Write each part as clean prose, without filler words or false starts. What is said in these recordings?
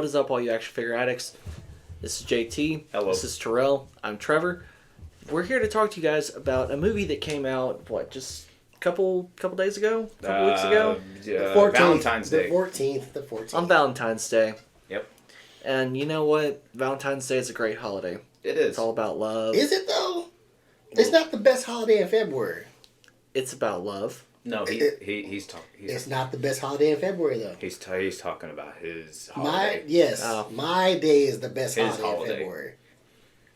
is up, all you action figure addicts? This is JT. Hello. This is Terrill. I'm Trevor. We're here to talk to you guys about a movie that came out, just a couple days ago? A couple weeks ago? The 14th, Valentine's Day. The 14th. On Valentine's Day. Yep. And you know what? Valentine's Day is a great holiday. It is. It's all about love. Is it, though? It's not the best holiday in February. It's about love. No, he's talking. It's not the best holiday in February, though. He's talking about his holiday. My day is the best His holiday holiday. in February.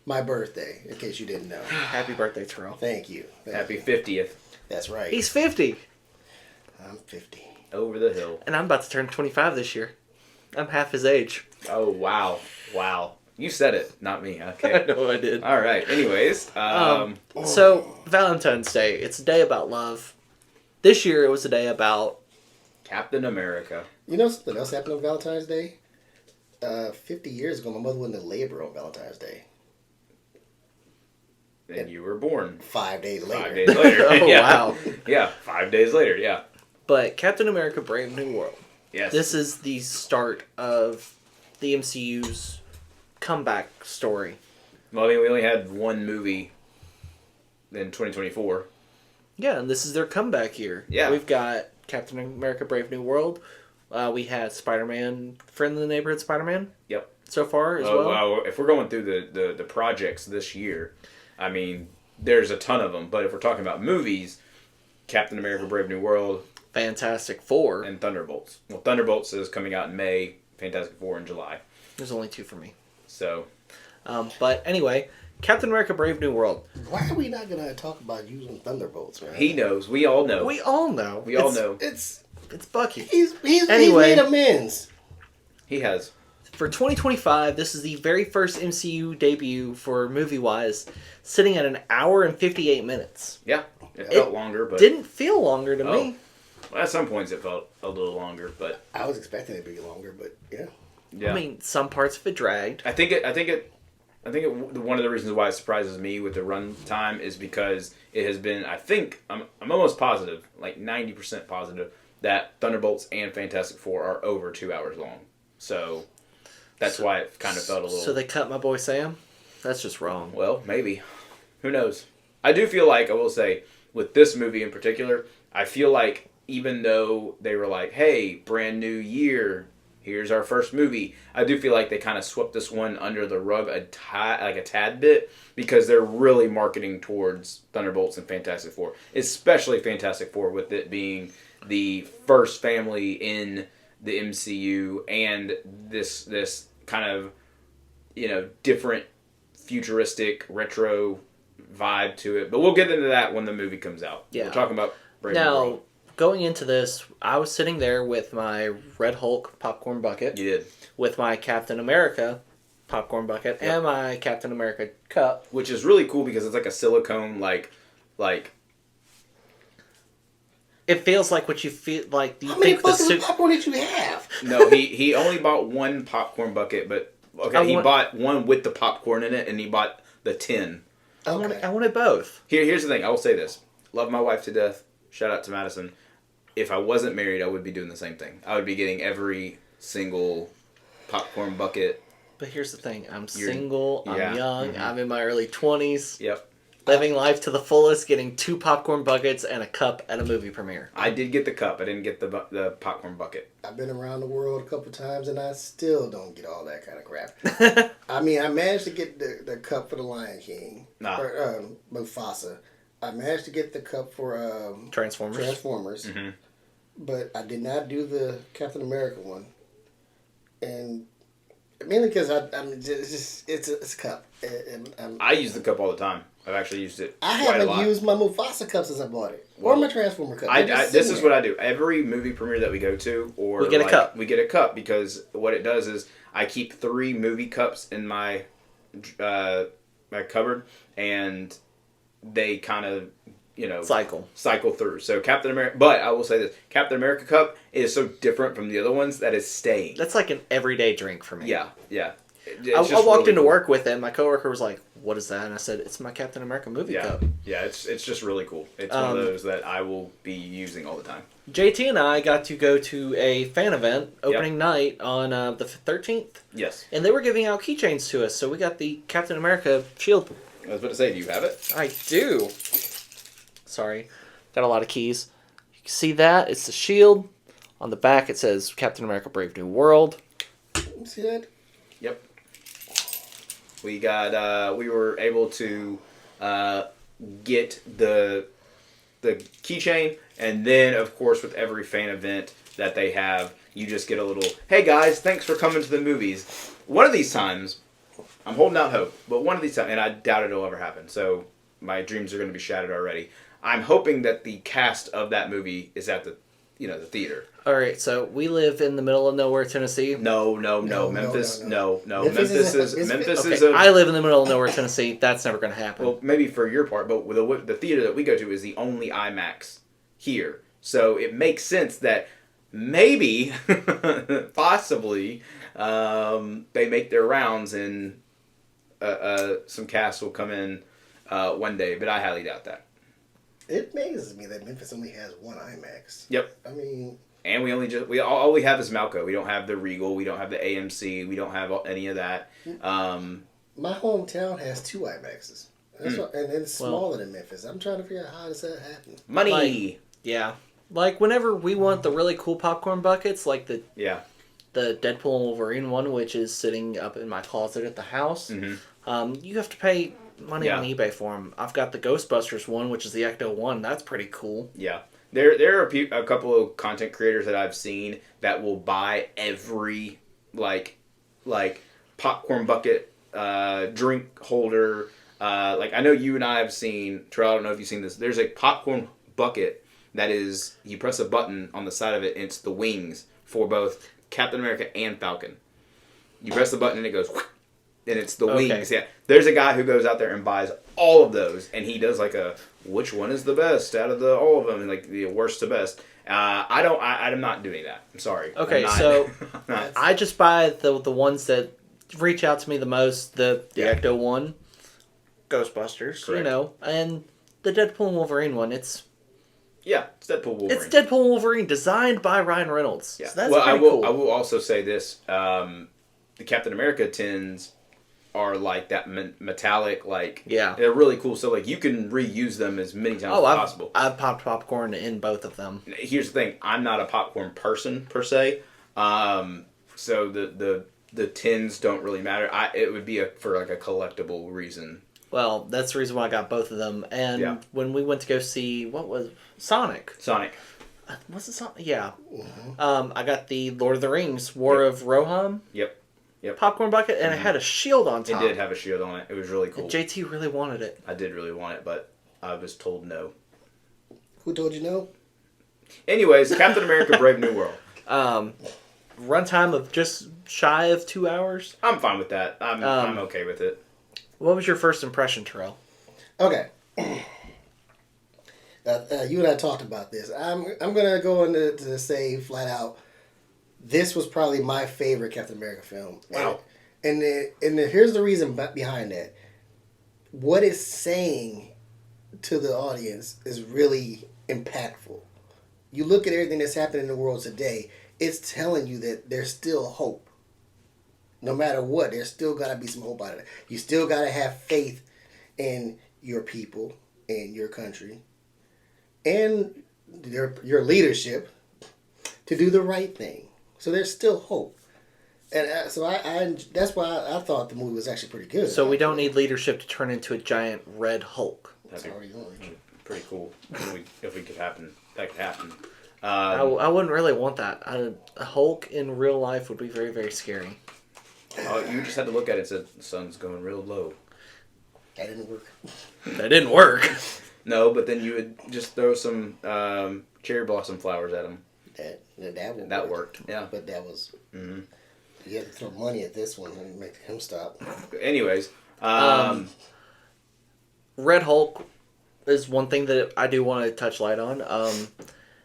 My birthday, in case you didn't know. Happy birthday, Terrill. Thank you. Happy 50th. That's right. He's 50. I'm 50. Over the hill. And I'm about to turn 25 this year. I'm half his age. Oh, wow. You said it, not me. Okay. I know I did. All right. Anyways. So, Valentine's Day. It's a day about love. This year, it was a day about... Captain America. You know something else happened on Valentine's Day? 50 years ago, my mother went into labor on Valentine's Day. And you were born. 5 days later. 5 days later. Oh, Yeah. wow. Yeah, 5 days later, yeah. But Captain America Brave New World. Yes. This is the start of the MCU's comeback story. Well, I mean, we only had one movie in 2024. Yeah, and this is their comeback year. Yeah. We've got Captain America Brave New World. We had Spider-Man, Friend in the Neighborhood Spider-Man. Yep. So far as well. Well, if we're going through the projects this year, I mean, there's a ton of them. But if we're talking about movies, Captain America Brave New World, Fantastic Four. and Thunderbolts. Well, Thunderbolts is coming out in May, Fantastic Four in July. There's only two for me. So, But anyway, Captain America Brave New World. Why are we not going to talk about using Thunderbolts, man? he knows. We all know. We all know. We all know. It's Bucky. He's Anyway. made amends. He has. For 2025, this is the very first MCU debut for movie-wise, sitting at an hour and 58 minutes. Yeah. It felt longer, but... Didn't feel longer to me. Well, at some points it felt a little longer, but... I was expecting it to be longer, but yeah. Yeah. I mean, some parts of it dragged. I think one of the reasons why it surprises me with the run time is because it has been, I'm almost positive, like 90% positive, that Thunderbolts and Fantastic Four are over 2 hours long. So that's why it kind of felt a little... So they cut my boy Sam? That's just wrong. Well, maybe. Who knows? I do feel like, I will say, with this movie in particular, I feel like even though they were like, hey, brand new year, here's our first movie, I do feel like they kind of swept this one under the rug a tad bit, because they're really marketing towards Thunderbolts and Fantastic Four, especially Fantastic Four, with it being the first family in the MCU and this kind of, different futuristic retro vibe to it. But we'll get into that when the movie comes out. Yeah. We're talking about Brave New Now, World. going into this, I was sitting there with my Red Hulk popcorn bucket. You did. With my Captain America popcorn bucket. Yep. And my Captain America cup. Which is really cool because it's like a silicone, like... It feels like what you feel like. Do you How many think the buckets of suit? popcorn did you have? No, he only bought one popcorn bucket, but... Okay, he bought one with the popcorn in it, and he bought the tin. Okay. I wanted both. Here's the thing. I will say this. Love my wife to death. Shout out to Madison. If I wasn't married, I would be doing the same thing. I would be getting every single popcorn bucket. But here's the thing. I'm single. I'm yeah. young. Mm-hmm. I'm in my early 20s. Yep. Living life to the fullest, getting 2 popcorn buckets and a cup at a movie premiere. I did get the cup. I didn't get the popcorn bucket. I've been around the world a couple times, and I still don't get all that kind of crap. I mean, I managed to get the cup for the Lion King. Or Mufasa. I managed to get the cup for Transformers. Mm-hmm. But I did not do the Captain America one. And mainly because it's a cup. I use the cup all the time. I've actually used it I quite a lot. haven't used my Mufasa cup since I bought it. Or my Transformer cup. This is what I do. Every movie premiere that we go to, or we get a cup. We get a cup, because what it does is I keep 3 movie cups in my my cupboard, and they kind of cycle through. So Captain America, but I will say this: Captain America cup is so different from the other ones that is staying. That's like an everyday drink for me. Yeah. I walked into work with it. My coworker was like, "What is that?" And I said, "It's my Captain America movie cup." Yeah, it's just really cool. It's one of those that I will be using all the time. JT and I got to go to a fan event opening night on the 13th. Yes. And they were giving out keychains to us, so we got the Captain America shield. I was about to say, do you have it? I do. Sorry. Got a lot of keys. You can see that. It's the shield. On the back it says Captain America Brave New World. See that? Yep. We got we were able to get the keychain, and then of course with every fan event that they have, you just get a little, "Hey guys, thanks for coming to the movies." One of these times, I'm holding out hope, but one of these times, and I doubt it'll ever happen, so my dreams are going to be shattered already. I'm hoping that the cast of that movie is at the theater. All right, so we live in the middle of nowhere, Tennessee. No, Memphis. No. Memphis is okay, I live in the middle of nowhere, Tennessee. That's never going to happen. Well, maybe for your part, but the theater that we go to is the only IMAX here. So it makes sense that maybe, possibly, they make their rounds and some cast will come in one day, but I highly doubt that. It amazes me that Memphis only has one IMAX. Yep. I mean... And all we have is Malco. We don't have the Regal. We don't have the AMC. We don't have any of that. My hometown has 2 IMAXs. And it's smaller than Memphis. I'm trying to figure out how does that happen. Money. Like whenever we want the really cool popcorn buckets, like the Deadpool and Wolverine one, which is sitting up in my closet at the house, you have to pay money on eBay for them. I've got the Ghostbusters one, which is the Ecto one. That's pretty cool. Yeah. There are a couple of content creators that I've seen that will buy every like popcorn bucket, drink holder. Like I know you and I have seen. Terrill, I don't know if you've seen this. There's a popcorn bucket that is, you press a button on the side of it, and it's the wings for both Captain America and Falcon. You press the button and it goes, and it's the wings. Yeah, there's a guy who goes out there and buys all of those, and he does like a, which one is the best out of all of them, and like the worst to best. I'm not doing that. I'm sorry. Okay, so I just buy the ones that reach out to me the most. The Ecto one, Ghostbusters, correct. And the Deadpool and Wolverine one. It's Deadpool Wolverine. It's Deadpool Wolverine, designed by Ryan Reynolds. Yeah, so that's pretty cool. I will also say this: the Captain America tins are like that metallic, they're really cool. So like you can reuse them as many times as possible. I've popped popcorn in both of them. Here's the thing: I'm not a popcorn person per se, so the tins don't really matter. It would be for a collectible reason. Well, that's the reason why I got both of them. And when we went to go see, what was Sonic? Was it Sonic? Yeah. Mm-hmm. I got the Lord of the Rings, War of Rohan. Yep. Popcorn bucket, and it had a shield on top. It did have a shield on it. It was really cool. And JT really wanted it. I did really want it, but I was told no. Who told you no? Anyways, Captain America Brave New World. Runtime of just shy of 2 hours. I'm fine with that. I'm okay with it. What was your first impression, Terrill? Okay. You and I talked about this. I'm gonna go into to say flat out, this was probably my favorite Captain America film. Wow. And here's the reason behind that. What it's saying to the audience is really impactful. You look at everything that's happening in the world today, it's telling you that there's still hope. No matter what, there's still got to be some hope out of it. You still got to have faith in your people, in your country, and your leadership to do the right thing. So there's still hope. And so I that's why I thought the movie was actually pretty good. So we don't need leadership to turn into a giant red Hulk. That'd be pretty cool if we could happen. That could happen. I wouldn't really want that. A Hulk in real life would be very, very scary. You just had to look at it and said, the sun's going real low. That didn't work. That didn't work. No, but then you would just throw some cherry blossom flowers at him. That worked. Yeah. But that was... Mm-hmm. You had to throw money at this one and make him stop. Anyways. Red Hulk is one thing that I do want to touch light on.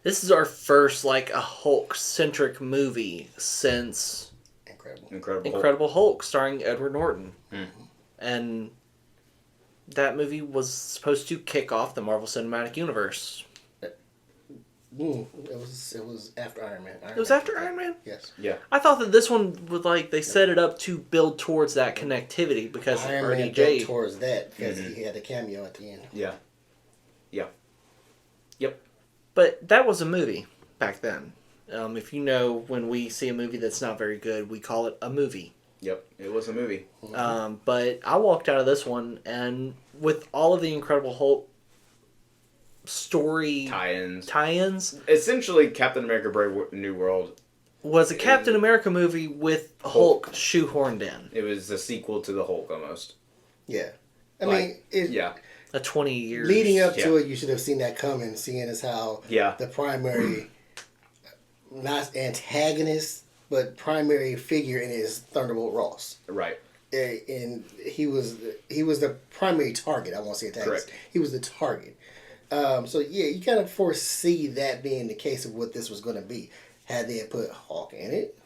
This is our first, a Hulk-centric movie since... Incredible Hulk, starring Edward Norton. Mm-hmm. And that movie was supposed to kick off the Marvel Cinematic Universe. It was after Iron Man. It was after Iron Man? Yes. Yeah. I thought that this one was they set it up to build towards that connectivity because Iron Man built towards that because he had a cameo at the end. Yeah. Yeah. Yep. But that was a movie back then. If you know, when we see a movie that's not very good, we call it a movie. Yep, it was a movie. But I walked out of this one, and with all of the Incredible Hulk story tie-ins, essentially Captain America: Brave New World was a Captain America movie with Hulk shoehorned in. It was a sequel to the Hulk almost. Yeah, I mean, a 20 years leading up to it. You should have seen that coming, seeing as how the primary, not antagonist, but primary figure in it is Thunderbolt Ross. Right. And he was the primary target. I won't say antagonist. Correct. He was the target. So you kind of foresee that being the case of what this was going to be. Had they put Hawk in it,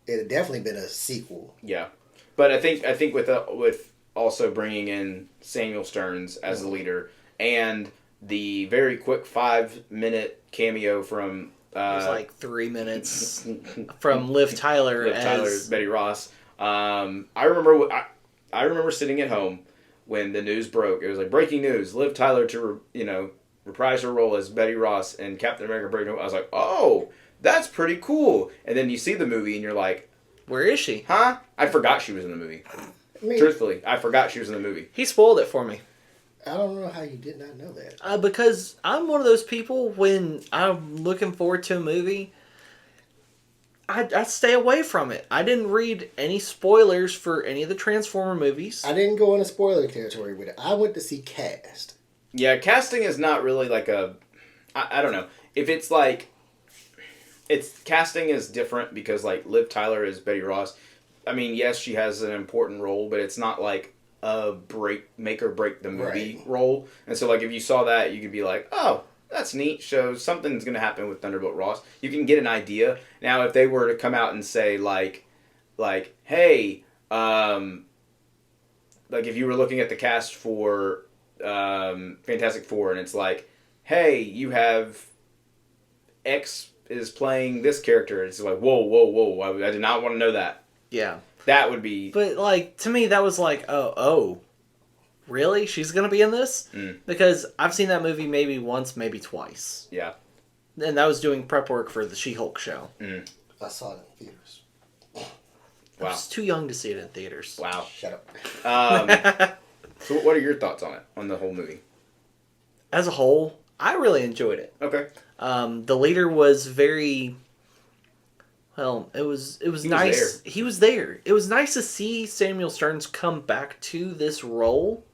it had definitely been a sequel. Yeah, but I think with also bringing in Samuel Stearns as the leader and the very quick 5-minute cameo from it was like 3 minutes from Liv Tyler as Betty Ross. I remember sitting at home when the news broke. It was like breaking news: Liv Tyler to reprise her role as Betty Ross in Captain America: Brave New World. I was like, oh, that's pretty cool. And then you see the movie and you're like, where is she? Huh? I forgot she was in the movie. Truthfully, I forgot she was in the movie. He spoiled it for me. I don't know how you did not know that. Because I'm one of those people, when I'm looking forward to a movie, I stay away from it. I didn't read any spoilers for any of the Transformer movies. I didn't go into spoiler territory with it. I went to see cast. Yeah, casting is not really like a... I don't know. If it's like... Casting is different because like Liv Tyler is Betty Ross. I mean, yes, she has an important role, but it's not like a make or break the movie role. And so like if you saw that, you could be like, oh, that's neat. Shows something's going to happen with Thunderbolt Ross. You can get an idea. Now, if they were to come out and say like, hey, like if you were looking at the cast for Fantastic Four and it's like, hey, you have X is playing this character. It's like, whoa. I did not want to know that. Yeah. That would be... But, like, to me, that was like, oh, really? She's going to be in this? Because I've seen that movie maybe once, maybe twice. Yeah. And that was doing prep work for the She-Hulk show. I saw it in theaters. Wow. I was too young to see it in theaters. Wow. Shut up. So what are your thoughts on it, on the whole movie? As a whole, I really enjoyed it. Okay. The leader was very... Well, it was nice. He was there. It was nice to see Samuel Stearns come back to this role,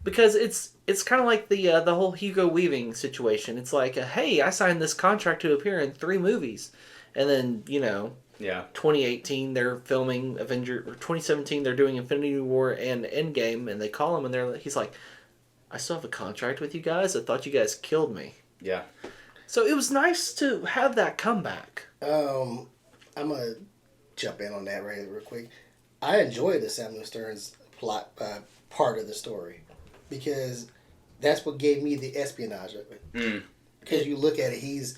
because it's kind of like the whole Hugo Weaving situation. It's like, hey, I signed this contract to appear in 3 movies, and then 2018 they're filming or 2017 they're doing Infinity War and Endgame, and they call him and he's like, I still have a contract with you guys. I thought you guys killed me. Yeah. So it was nice to have that comeback. I'm going to jump in on that real quick. I enjoyed the Samuel Stearns plot part of the story, because that's what gave me the espionage of it. Because you look at it, he's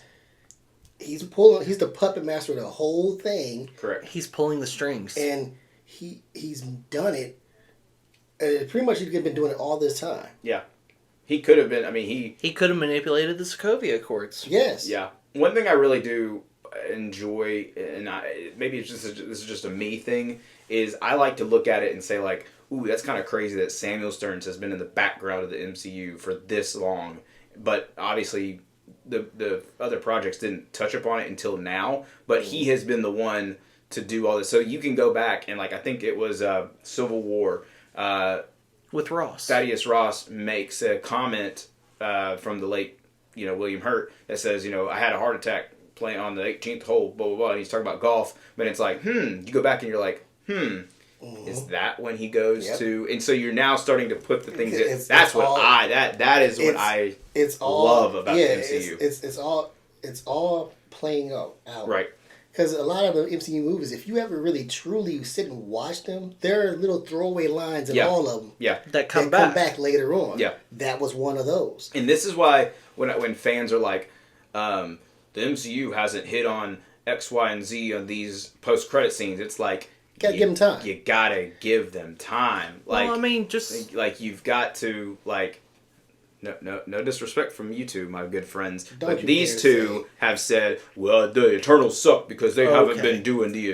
the puppet master of the whole thing. Correct. He's pulling the strings. And he's done it. Pretty much he's been doing it all this time. Yeah. He could have been, he could have manipulated the Sokovia Accords. Yes. Yeah. One thing I really do enjoy, and maybe this is just a me thing, is I like to look at it and say like, ooh, that's kind of crazy that Samuel Stearns has been in the background of the MCU for this long, but obviously the other projects didn't touch upon it until now, but he has been the one to do all this. So you can go back and like, I think it was Civil War with Ross. Thaddeus Ross makes a comment from the late William Hurt that says, I had a heart attack playing on the 18th hole, blah, blah, blah, and he's talking about golf, but it's like, you go back and you're like, is that when he goes to, and so you're now starting to put the things in, that's what that is what I love about the MCU. It's all playing out. Right. Because a lot of the MCU movies, if you ever really truly sit and watch them, there are little throwaway lines in all of them. Yeah. That come back later on. Yeah. That was one of those. And this is why when fans are like, the MCU hasn't hit on X, Y, and Z on these post-credit scenes, it's like... You gotta give them time. You gotta give them time. Like, well, I mean, just... Like, you've got to, like... No disrespect from you two, my good friends. But these two have said, well, the Eternals suck because they haven't been doing the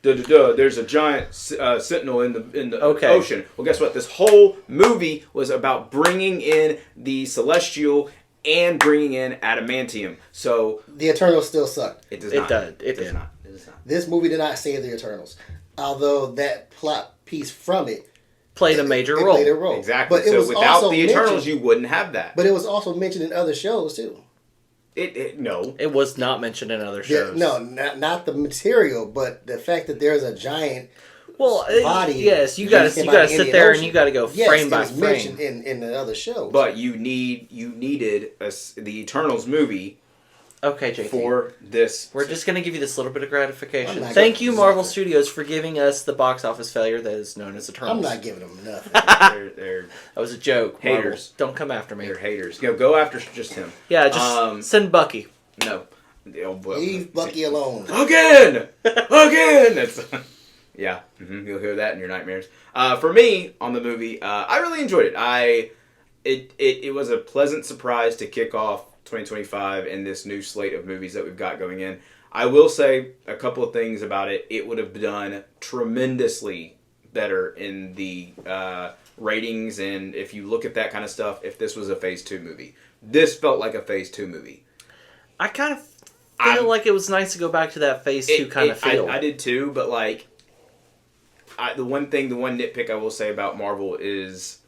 there's a giant sentinel in the ocean. Well, guess what? This whole movie was about bringing in the Celestial and bringing in adamantium. So the Eternals still sucked. It does not. It does not. This movie did not save the Eternals, although that plot piece from it played a major role. Exactly. But so without the Eternals, you wouldn't have that. But it was also mentioned in other shows too. No. It was not mentioned in other shows. Not the material, but the fact that there's a giant body. Yes, you got to sit there and you got to go frame by frame. Mentioned in the other shows. But you needed the Eternals movie. Okay, JT. For this. We're just going to give you this little bit of gratification. Thank you, Marvel Studios, for giving us the box office failure that is known as Eternals. I'm not giving them nothing. That was a joke. Haters. Marvel. Don't come after me. They're haters. Go after just him. Yeah, just send Bucky. No. Leave Bucky alone. Again! That's, yeah. Mm-hmm. You'll hear that in your nightmares. For me, on the movie, I really enjoyed it. It was a pleasant surprise to kick off 2025 and this new slate of movies that we've got going in. I will say a couple of things about it. It would have done tremendously better in the ratings, and if you look at that kind of stuff, if this was a Phase 2 movie. This felt like a Phase 2 movie. I kind of feel like it was nice to go back to that Phase 2 kind of feel. I did too, but like, the one nitpick I will say about Marvel is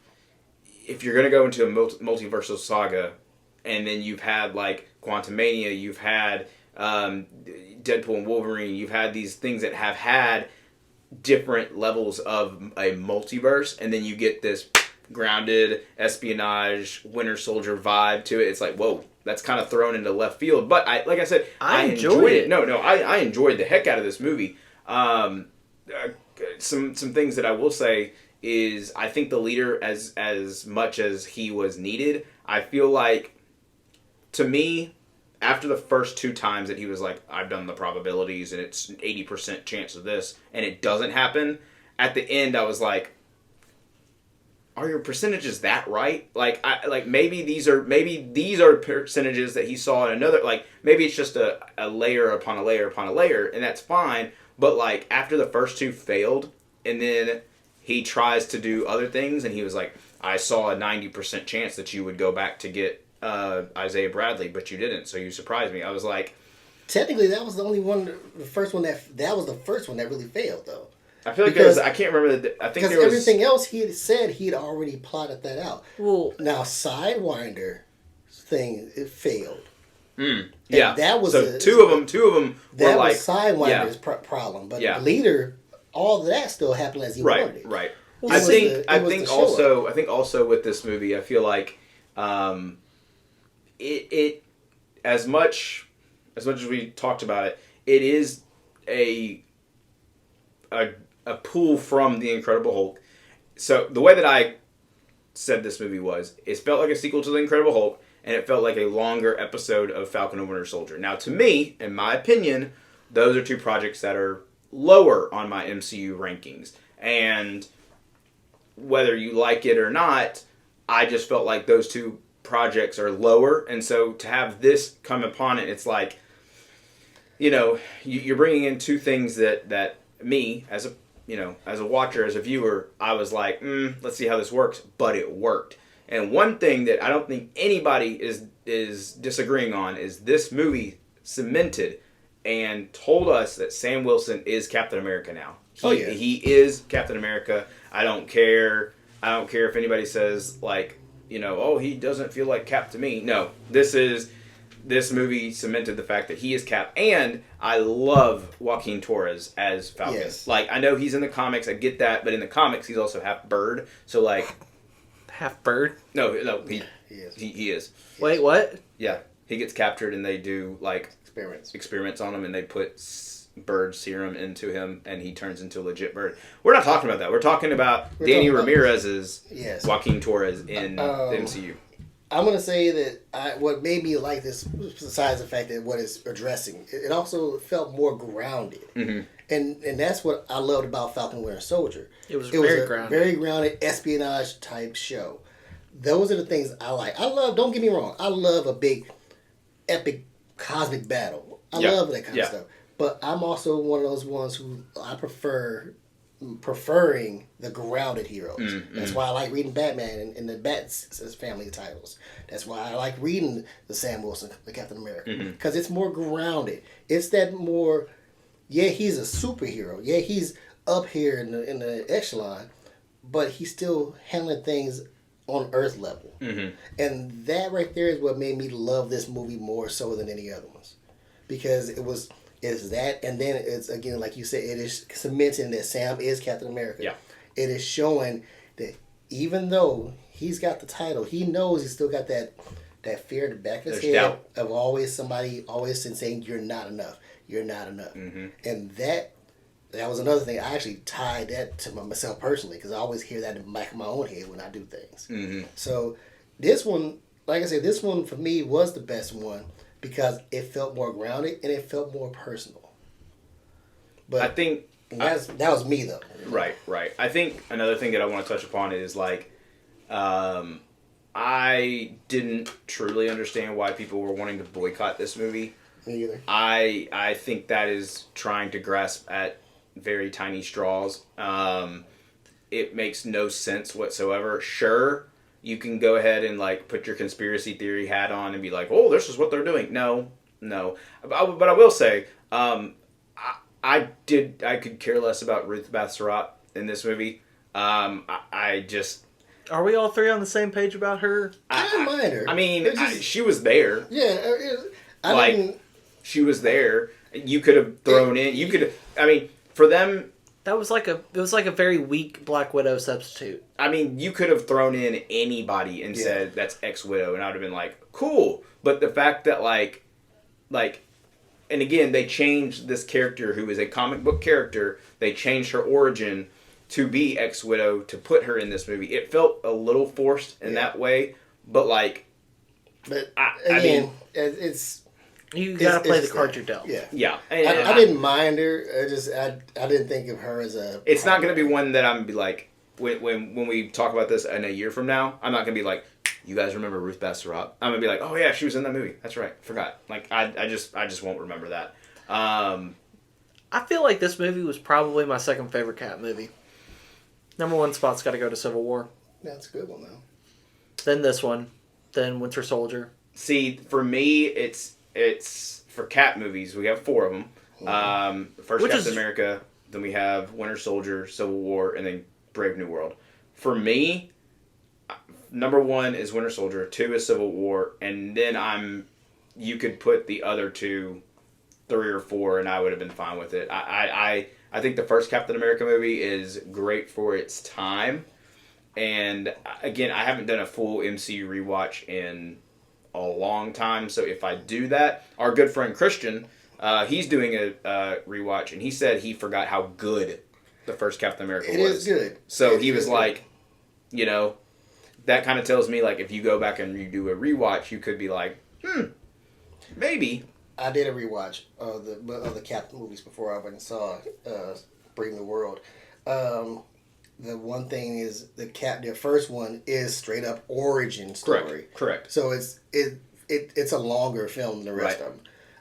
if you're going to go into a multiversal saga, and then you've had, like, Quantumania, you've had Deadpool and Wolverine, you've had these things that have had different levels of a multiverse, and then you get this grounded espionage, Winter Soldier vibe to it. It's like, whoa, that's kind of thrown into left field. But, like I said, I enjoyed it. I enjoyed the heck out of this movie. Some things that I will say is I think the leader, as much as he was needed, I feel like, to me, after the first 2 times that he was like, I've done the probabilities and it's an 80% chance of this, and it doesn't happen, at the end I was like, are your percentages that right? Maybe these are percentages that he saw in another, like, maybe it's just a layer upon a layer upon a layer, and that's fine, but like, after the first 2 failed, and then he tries to do other things, and he was like, I saw a 90% chance that you would go back to get Isaiah Bradley, but you didn't, so you surprised me. I was like, technically that was the only one, the first one that was the first one that really failed, though. I feel like I can't remember I think there was everything else he had said he'd already plotted that out. Well, now Sidewinder thing, it failed. Yeah, and that was two of them that were like Sidewinder's problem, but the leader, all of that still happened as he wanted it. Right. Well, I think also with this movie, I feel like it as much as we talked about it, it is a pull from The Incredible Hulk. So the way that I said this movie was, it felt like a sequel to The Incredible Hulk, and it felt like a longer episode of Falcon and Winter Soldier. Now, to me, in my opinion, those are 2 projects that are lower on my MCU rankings. And whether you like it or not, I just felt like those 2 projects are lower. And so to have this come upon it, it's like, you're bringing in 2 things that me, as a watcher, as a viewer, I was like, let's see how this works. But it worked. And one thing that I don't think anybody is disagreeing on is this movie cemented and told us that Sam Wilson is Captain America now. He is Captain America. I don't care if anybody says, like, he doesn't feel like Cap to me. No, this movie cemented the fact that he is Cap, and I love Joaquin Torres as Falcon. Yes. Like, I know he's in the comics, I get that, but in the comics he's also half bird. So like, half bird? No, he is. Wait, what? Yeah. He gets captured and they do like experiments on him, and they put bird serum into him, and he turns into a legit bird. We're not talking about that. We're talking about Danny Ramirez's Joaquin Torres in the MCU. I'm going to say that what made me like this, besides the fact that what it's addressing, it also felt more grounded. Mm-hmm. And that's what I loved about Falcon Winter Soldier. It was very grounded. Very grounded espionage type show. Those are the things I like. I love, don't get me wrong, I love a big, epic, cosmic battle. I love that kind of stuff. But I'm also one of those ones who I preferring the grounded heroes. Mm-hmm. That's why I like reading Batman and the Bat family titles. That's why I like reading the Sam Wilson, the Captain America, because it's more grounded. It's that more. Yeah, he's a superhero. Yeah, he's up here in the echelon, but he's still handling things on Earth level. Mm-hmm. And that right there is what made me love this movie more so than any other ones, because it's that, and then it's, again, like you said, it is cementing that Sam is Captain America. Yeah. It is showing that even though he's got the title, he knows he's still got that fear in the back of his head of always saying, you're not enough. You're not enough. Mm-hmm. And that was another thing. I actually tied that to myself personally, because I always hear that in the back of my own head when I do things. Mm-hmm. So this one, like I said, this one for me was the best one, because it felt more grounded and it felt more personal. But I think that was me though. Right. I think another thing that I want to touch upon is like, I didn't truly understand why people were wanting to boycott this movie. Me either. I think that is trying to grasp at very tiny straws. It makes no sense whatsoever. Sure, you can go ahead and like put your conspiracy theory hat on and be like, "Oh, this is what they're doing." No. But I will say, I could care less about Ruth Bath-Surratt in this movie. I just. Are we all three on the same page about her? I didn't mind her. I mean, she was there. Yeah, she was there. You could have thrown in. You could. I mean, for them. It was like a very weak Black Widow substitute. I mean, you could have thrown in anybody and said that's ex-Widow, and I would have been like, cool. But the fact that like, and again, they changed this character who is a comic book character. They changed her origin to be ex-Widow to put her in this movie. It felt a little forced in that way, but like, I mean, it's. You gotta play the cards you're dealt. Yeah. I didn't mind her. I didn't think of her as a. It's not gonna be one that I'm gonna be like when we talk about this in a year from now. I'm not gonna be like, you guys remember Ruth Bath-Surratt? I'm gonna be like, oh yeah, she was in that movie. That's right, forgot. Like I just won't remember that. I feel like this movie was probably my second favorite Cap movie. Number one spot's got to go to Civil War. That's a good one though. Then this one. Then Winter Soldier. See, for me, it's for Cap movies. We have 4 of them. First Captain America, then we have Winter Soldier, Civil War, and then Brave New World. For me, number 1 is Winter Soldier, 2 is Civil War, and then you could put the other 2, 3 or 4, and I would have been fine with it. I think the first Captain America movie is great for its time, and again, I haven't done a full MCU rewatch in a long time, so if I do that, our good friend Christian, he's doing a rewatch, and he said he forgot how good the first Captain America was. It is good. So he was like, you know, that kind of tells me, like, if you go back and you do a rewatch, you could be like, maybe. I did a rewatch of the Captain movies before I went and saw Brave New World. The one thing is the first one is straight up origin story. Correct. So it's a longer film than the rest of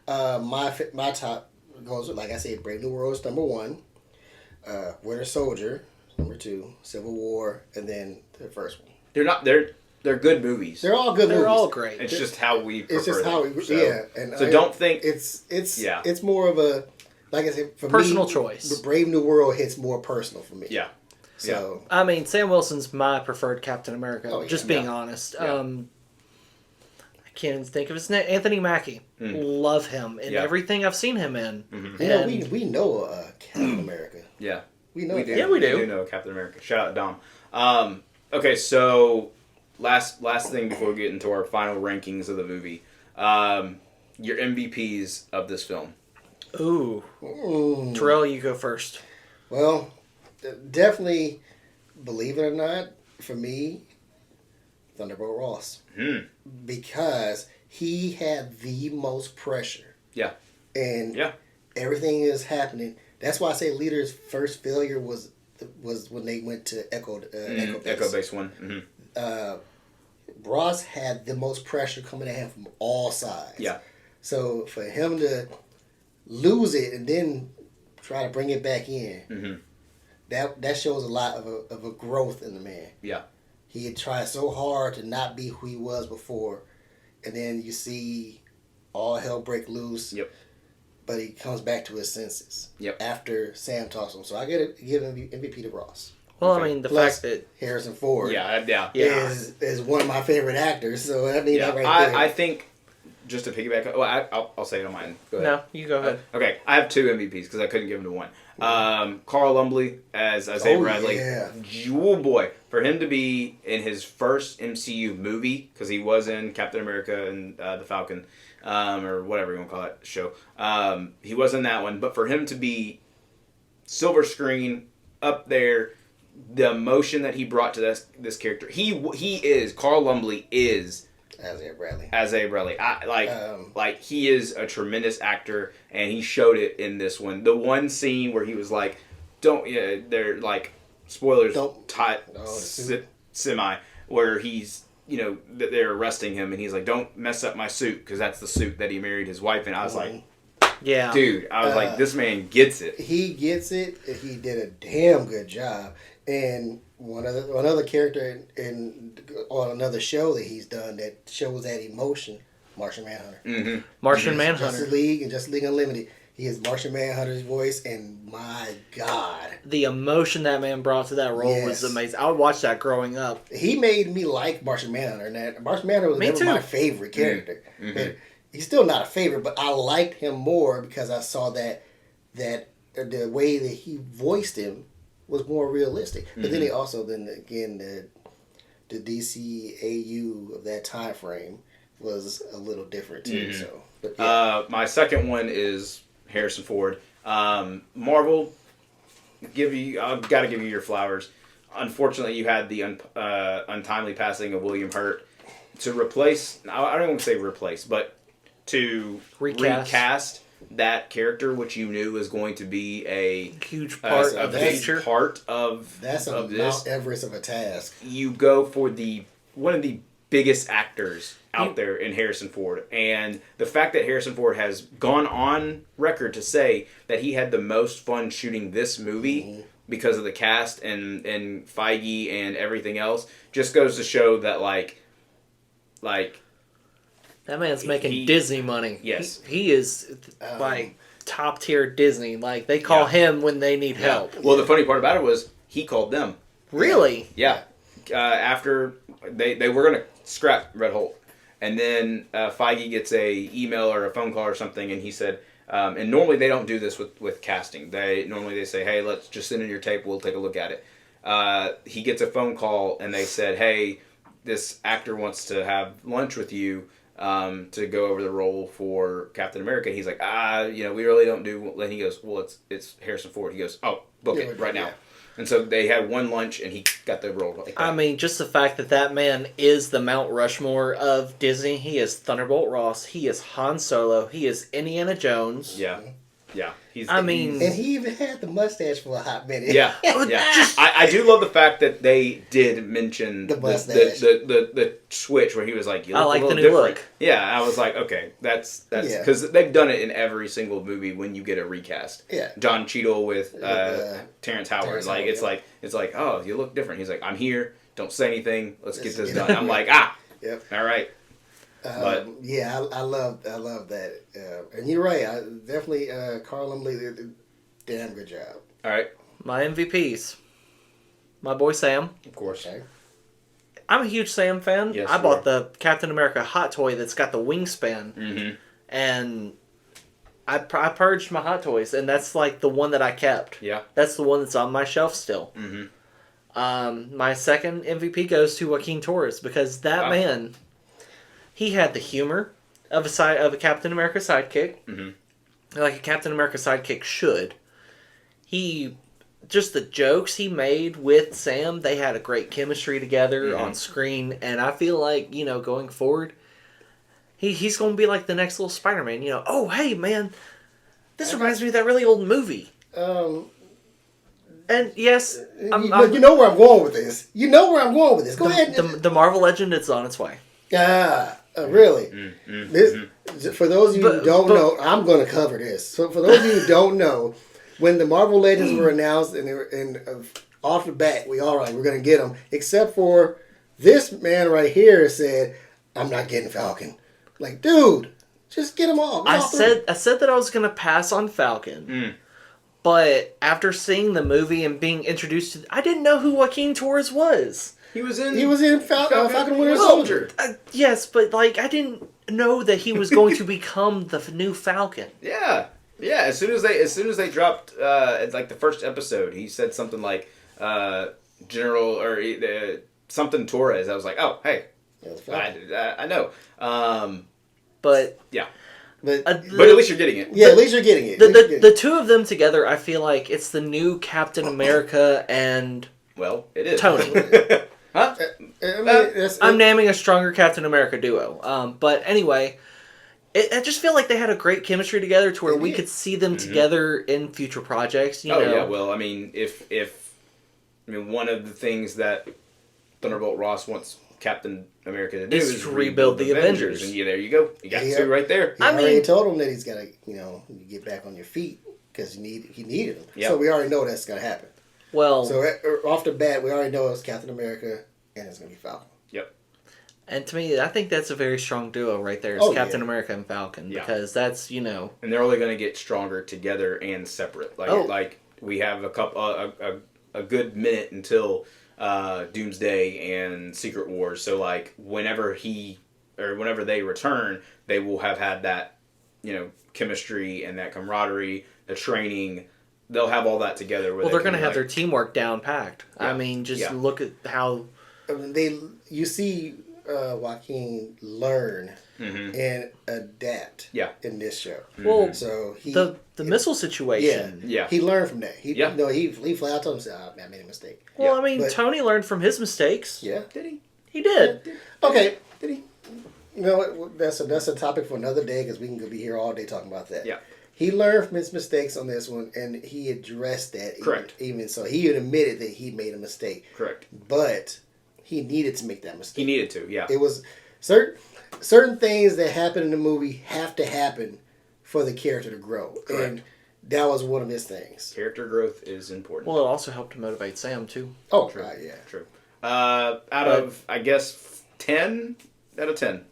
them. My top goes with, like I said, Brave New World is number 1, Winter Soldier number 2, Civil War, and then the first one. They're good movies. They're all good movies. They're all great. It's just how we prefer It's just how we and so don't think it's more of a, like I said, for personal me, choice. Brave New World hits more personal for me. Yeah. So I mean, Sam Wilson's my preferred Captain America. Just being honest. Yeah. I can't even think of his name. Anthony Mackie. Love him in everything I've seen him in. Mm-hmm. And we know Captain America. Yeah, we know. We do. Yeah, we do. We do know Captain America. Shout out Dom. Okay, so last thing before we get into our final rankings of the movie. Your MVPs of this film. Ooh. Terrill, you go first. Well, definitely, believe it or not, for me, Thunderbolt Ross. Because he had the most pressure. Yeah. And everything is happening. That's why I say Leader's first failure was when they went to Echo Base 1. Ross had the most pressure coming at him from all sides. Yeah. So for him to lose it and then try to bring it back in, that shows a lot of a growth in the man. Yeah. He had tried so hard to not be who he was before, and then you see all hell break loose. Yep. But he comes back to his senses. Yep. After Sam talks to him, so I get to give MVP to Ross. Well, I mean, the fact that Harrison Ford, is one of my favorite actors. So I mean, that right there. I think just to piggyback. Well, I'll say it on mine. Go ahead. No, you go ahead. Okay, I have 2 MVPs because I couldn't give him to one. Carl Lumbly as Isaiah Bradley. Yeah. Oh boy, for him to be in his first MCU movie, because he was in Captain America and the Falcon, or whatever you want to call that show. He was in that one, but for him to be silver screen up there, the emotion that he brought to this character, Carl Lumbly is Isaiah Bradley. Like he is a tremendous actor, and he showed it in this one. The one scene where he was like, they're like spoilers, semi, where he's they're arresting him, and he's like, don't mess up my suit, because that's the suit that he married his wife in. I was like, yeah, dude, I was like, this man gets it. He gets it. He did a damn good job. And another character on another show that he's done that shows that emotion, Martian Manhunter. Martian Manhunter. Justice League and Justice League Unlimited. He is Martian Manhunter's voice, and my God, the emotion that man brought to that role was amazing. I would watch that growing up. He made me like Martian Manhunter. And Martian Manhunter was never my favorite character. He's still not a favorite, but I liked him more because I saw that the way that he voiced him was more realistic. But then the DCAU of that time frame was a little different too. So, but my second one is Harrison Ford. Marvel, I've got to give you your flowers. Unfortunately, you had the untimely passing of William Hurt. To replace, I don't want to say replace, but to recast that character, which you knew was going to be a huge part of the future. That's a Mount Everest of a task. You go for one of the biggest actors out there in Harrison Ford, and the fact that Harrison Ford has gone on record to say that he had the most fun shooting this movie because of the cast and Feige and everything else just goes to show that like that man's making Disney money. Yes. He is like top tier Disney. Like they call him when they need help. Well, the funny part about it was he called them. Really? Yeah. After they were going to scrap Red Hulk. And then Feige gets a email or a phone call or something, and he said, and normally they don't do this with casting. They say, hey, let's just send in your tape. We'll take a look at it. He gets a phone call, and they said, hey, this actor wants to have lunch with you to go over the role for Captain America. He's like, we really don't do. And he goes, well, it's Harrison Ford. He goes, oh, book it right now. And so they had one lunch, and he got the role. Like that. I mean, just the fact that man is the Mount Rushmore of Disney. He is Thunderbolt Ross. He is Han Solo. He is Indiana Jones. Yeah. Yeah. And he even had the mustache for a hot minute. Yeah. I do love the fact that they did mention the mustache. The switch where he was like, you look I like a little the new different. look. Yeah, I was like, okay, that's because they've done it in every single movie when you get a recast. Yeah. John Cheadle with Terrence Howard. It's like, oh, you look different. He's like, I'm here. Don't say anything. Let's get this done. I'm like, Yep. All right. I love that, and you're right. I definitely Carl Lumbly did a damn good job. All right, my MVPs, my boy Sam. Of course, okay. I'm a huge Sam fan. Yes, I bought the Captain America hot toy that's got the wingspan, and I purged my hot toys, and that's like the one that I kept. Yeah, that's the one that's on my shelf still. My second MVP goes to Joaquin Torres because that man. He had the humor. of a Captain America sidekick, like a Captain America sidekick should. Just the jokes he made with Sam, they had a great chemistry together on screen, and I feel like, going forward, he's going to be like the next little Spider-Man. Oh, hey, man, this reminds me of that really old movie. And yes, you know where I'm going with this. Go ahead. The Marvel Legend is on its way. Really? For those of you who don't know, I'm going to cover this. So for those of you who don't know, when the Marvel Legends were announced and off the bat, we're going to get them. Except for this man right here said, I'm not getting Falcon. Like, dude, just get them all. I said that I was going to pass on Falcon. But after seeing the movie and being introduced to... I didn't know who Joaquin Torres was. He was in Falcon Winter Soldier. Yes, but I didn't know that he was going to become the new Falcon. Yeah. As soon as they dropped the first episode, he said something like General or something Torres. I was like, oh, hey, I know. But yeah. But at least you're getting it. Yeah, at least you're getting it. The two of them together, I feel like it's the new Captain America and... Well, it is. Tony. Huh? I'm naming a stronger Captain America duo. But anyway, I just feel like they had a great chemistry together to where we could see them together in future projects. Yeah. Well, I mean, one of the things that Thunderbolt Ross wants Captain America to do is to rebuild the Avengers. And there you go. You got two right there. He already told him that he's got to, get back on your feet because he needed him. Yep. So we already know that's going to happen. Well, so off the bat, we already know it's Captain America and it's going to be Falcon. Yep. And to me, I think that's a very strong duo right there. It's Captain America and Falcon because that's And they're only going to get stronger together and separate. Like we have a good minute until Doomsday and Secret Wars. So whenever they return, they will have had that chemistry and that camaraderie, the training. They'll have all that together. Well, they're going to have their teamwork down packed. Yeah. I mean, look at how you see Joaquin learn and adapt. In this show. Well, so the missile situation. He learned from that. He flat out told him, I made a mistake. Well, I mean, Tony learned from his mistakes. Yeah, did he? He did. Yeah, okay, did he? You know what? That's a topic for another day because we can be here all day talking about that. Yeah. He learned from his mistakes on this one, and he addressed that. Correct. Even so, he admitted that he made a mistake. Correct. But he needed to make that mistake. He needed to, yeah. It was certain things that happen in the movie have to happen for the character to grow. Correct. And that was one of his things. Character growth is important. Well, it also helped to motivate Sam, too. Oh, true. Yeah. True. Out of, I guess, 10 out of 10.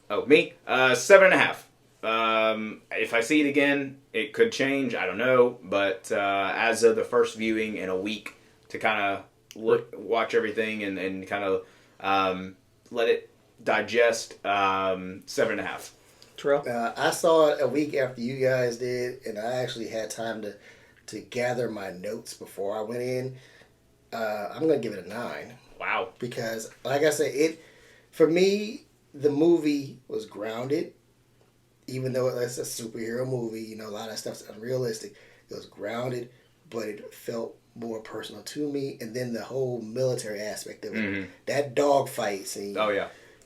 Oh, me? 7.5. If I see it again, it could change. I don't know. But as of the first viewing in a week to kind of watch everything and kind of let it digest, 7.5. Terrill? I saw it a week after you guys did, and I actually had time to gather my notes before I went in. I'm going to give it a 9. Wow. Because, like I said, for me, the movie was grounded. Even though it's a superhero movie, a lot of that stuff's unrealistic. It was grounded, but it felt more personal to me. And then the whole military aspect of it. That dogfight scene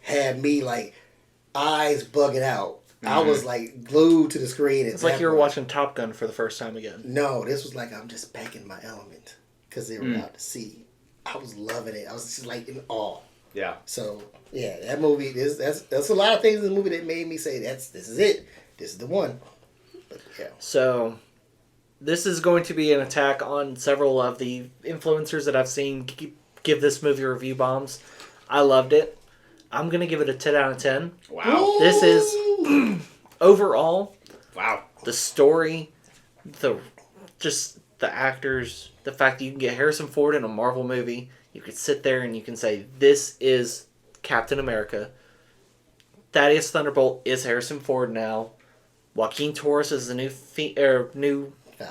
had me, eyes bugging out. I was, glued to the screen. It's like you were watching Top Gun for the first time again. No, this was I'm just back in my element. Because they were out to sea. I was loving it. I was just, in awe. Yeah. So, yeah, that movie, that's a lot of things in the movie that made me say, this is it. This is the one. But, yeah. So, this is going to be an attack on several of the influencers that I've seen give this movie review bombs. I loved it. I'm going to give it a 10 out of 10. Wow. This is, overall, the story, the actors, the fact that you can get Harrison Ford in a Marvel movie. You could sit there and you can say, this is Captain America. Thaddeus Thunderbolt is Harrison Ford now. Joaquin Torres is the new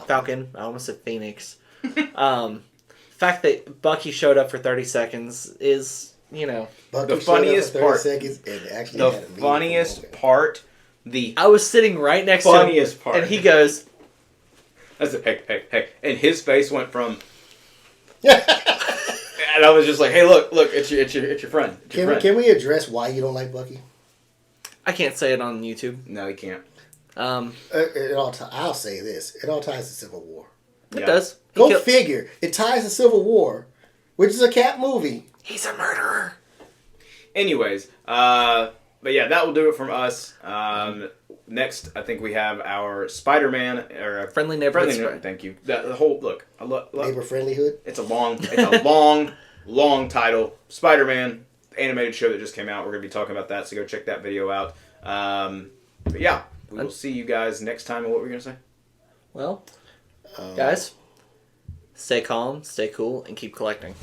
Falcon. I almost said Phoenix. The fact that Bucky showed up for 30 seconds is you know. Bucky the funniest part. Seconds and actually the had a funniest part. I was sitting right next to him, part. And he goes... That's a hey. And his face went from... And I was just like, hey, look, it's your friend. Can we address why you don't like Bucky? I can't say it on YouTube. No, you can't. I'll say this. It all ties to Civil War. It does. Go figure. It ties to Civil War, which is a Cap movie. He's a murderer. Anyways, but yeah, that will do it from us. Next, I think we have our Spider-Man or Friendly Neighborhood. Thank you. The whole look. Neighbor Friendlyhood. It's a long title. Spider-Man animated show that just came out. We're gonna be talking about that, so go check that video out. But yeah, we will see you guys next time. And what were we gonna say? Well, guys, stay calm, stay cool, and keep collecting.